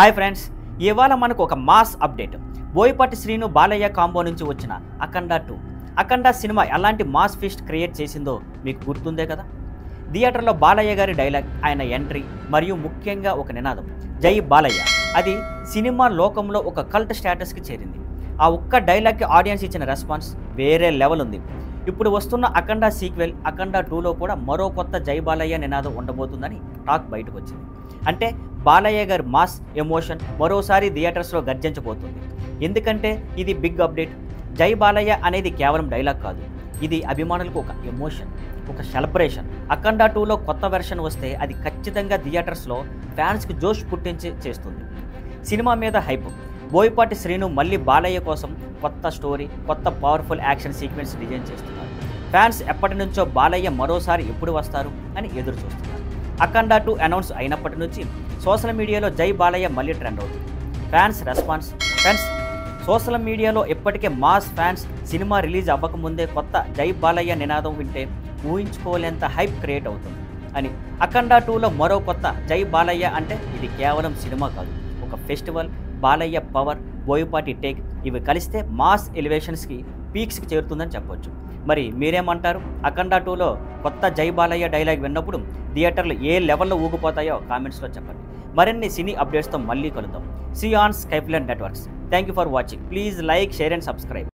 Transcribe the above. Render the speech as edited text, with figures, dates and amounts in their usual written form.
Hi friends, ఇవాళ మనకు ఒక mass update. Boyapati Srinu Balayya combo నుంచి వచ్చిన అఖండ 2. అఖండ సినిమా ఎలాంటి మాస్ ఫీస్ట్ క్రియేట్ చేసిందో మీకు గుర్తుందే కదా. థియేటర్లో బాలయ్య గారి డైలాగ్, ఆయన ఎంట్రీ మరియు ముఖ్యంగా ఒక నినాదం జై బాలయ్య, అది సినిమా లోకంలో ఒక కల్ట్ స్టేటస్కి చేరింది. ఆ ఒక్క డైలాగ్కి ఆడియన్స్ ఇచ్చిన రెస్పాన్స్ వేరే లెవెల్ ఉంది. ఇప్పుడు వస్తున్న అఖండ సీక్వెల్ అఖండ 2లో కూడా మరో కొత్త జై బాలయ్య నినాదం ఉండబోతుందని టాక్ బయటకు వచ్చింది. అంటే బాలయ్య గారి మాస్ ఎమోషన్ మరోసారి థియేటర్స్లో గర్జించబోతుంది. ఎందుకంటే ఇది బిగ్ అప్డేట్. జై బాలయ్య అనేది కేవలం డైలాగ్ కాదు, ఇది అభిమానులకు ఒక ఎమోషన్, ఒక సెలబ్రేషన్. అఖండ 2లో కొత్త వెర్షన్ వస్తే అది ఖచ్చితంగా థియేటర్స్లో ఫ్యాన్స్కి జోష్ పుట్టించి చేస్తుంది. సినిమా మీద హైప్. బోయపాటి శ్రీను మళ్ళీ బాలయ్య కోసం కొత్త స్టోరీ, కొత్త పవర్ఫుల్ యాక్షన్ సీక్వెన్స్ డిజైన్ చేస్తున్నారు. ఫ్యాన్స్ ఎప్పటి నుంచో బాలయ్య మరోసారి ఎప్పుడు వస్తారు అని ఎదురు చూస్తున్నారు. అఖండ 2 అనౌన్స్ అయినప్పటి నుంచి సోషల్ మీడియాలో జై బాలయ్య మళ్ళీ ట్రెండ్ అవుతుంది. Fans response. ఫ్రెండ్స్, సోషల్ మీడియాలో ఇప్పటికే మాస్ ఫ్యాన్స్ సినిమా రిలీజ్ అవ్వకముందే కొత్త జై బాలయ్య నినాదం వింటే ఊహించుకోలేంత హైప్ క్రియేట్ అవుతుంది అని. అఖండ 2లో మరో కొత్త జై బాలయ్య అంటే ఇది కేవలం సినిమా కాదు, ఒక festival. Balayya power, Boyapati take, ఇవి కలిస్తే మాస్ ఎలివేషన్స్కి పీక్స్కి చేరుతుందని చెప్పొచ్చు. మరి మీరేమంటారు? అఖండ 2లో కొత్త జై బాలయ్య డైలాగ్ విన్నప్పుడు థియేటర్లు ఏ లెవెల్లో ఊగిపోతాయో కామెంట్స్లో చెప్పండి. మరిన్ని సినీ అప్డేట్స్తో మళ్ళీ కలుద్దాం. See on Skyline networks. Thank you for watching. Please like, share and subscribe.